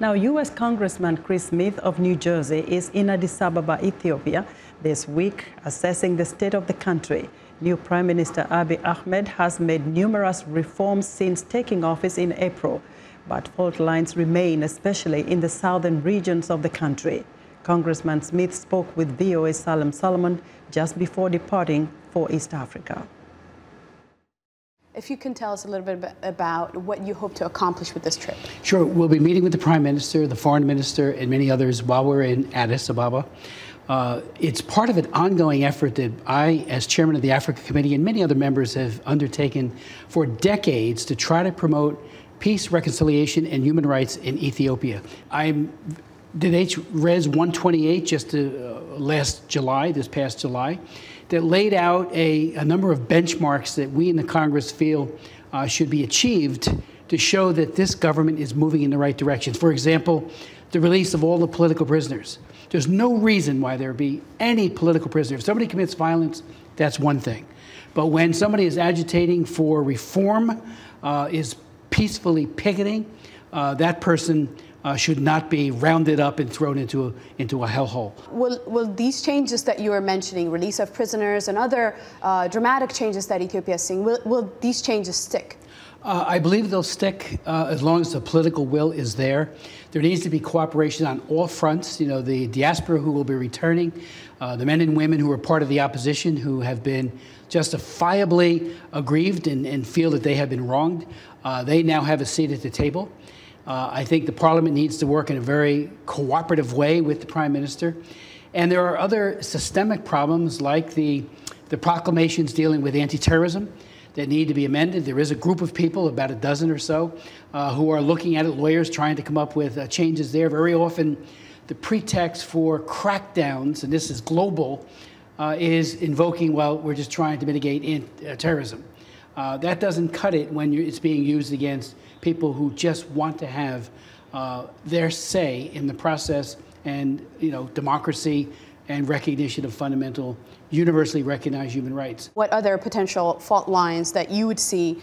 Now, U.S. Congressman Chris Smith of New Jersey is in Addis Ababa, Ethiopia, this week, assessing the state of the country. New Prime Minister Abiy Ahmed has made numerous reforms since taking office in April, but fault lines remain, especially in the southern regions of the country. Congressman Smith spoke with VOA Salem just before departing for East Africa. If you can tell us a little bit about what you hope to accomplish with this trip. Sure. We'll be meeting with the Prime Minister, the Foreign Minister, and many others while we're in Addis Ababa. It's part of an ongoing effort that I, as chairman of the Africa Committee, and many other members have undertaken for decades to try to promote peace, reconciliation, and human rights in Ethiopia. I did Res 128 just this past July, that laid out a number of benchmarks that we in the Congress feel should be achieved to show that this government is moving in the right direction. For example, the release of all the political prisoners. There's no reason why there be any political prisoner. If somebody commits violence, that's one thing. But when somebody is agitating for reform, is peacefully picketing, that person should not be rounded up and thrown into a hellhole. Will these changes that you were mentioning, release of prisoners and other dramatic changes that Ethiopia is seeing, will these changes stick? I believe they'll stick as long as the political will is there. There needs to be cooperation on all fronts. You know, the diaspora who will be returning, the men and women who are part of the opposition who have been justifiably aggrieved and feel that they have been wronged, they now have a seat at the table. I think the Parliament needs to work in a very cooperative way with the Prime Minister. And there are other systemic problems like the proclamations dealing with anti-terrorism that need to be amended. There is a group of people, about a dozen or so, who are looking at it, lawyers trying to come up with changes there. Very often the pretext for crackdowns, and this is global, is invoking, well, we're just trying to mitigate terrorism. That doesn't cut it when it's being used against people who just want to have their say in the process and, democracy and recognition of fundamental, universally recognized human rights. What other potential fault lines that you would see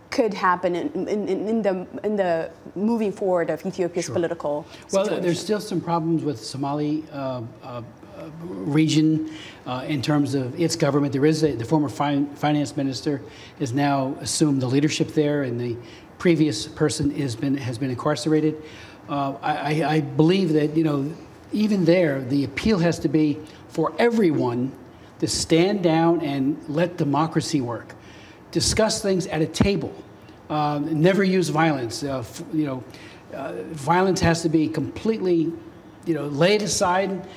could happen in the moving forward of Ethiopia's political situation? Well, there's still some problems with Somali region in terms of its government. There is the former finance minister has now assumed the leadership there, and the previous person has been incarcerated. I believe that even there the appeal has to be for everyone to stand down and let democracy work. Discuss things at a table. Never use violence. Violence has to be completely laid aside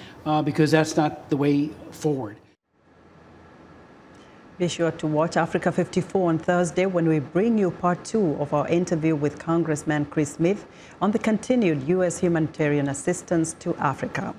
because that's not the way forward. Be sure to watch Africa 54 on Thursday when we bring you part 2 of our interview with Congressman Chris Smith on the continued U.S. humanitarian assistance to Africa.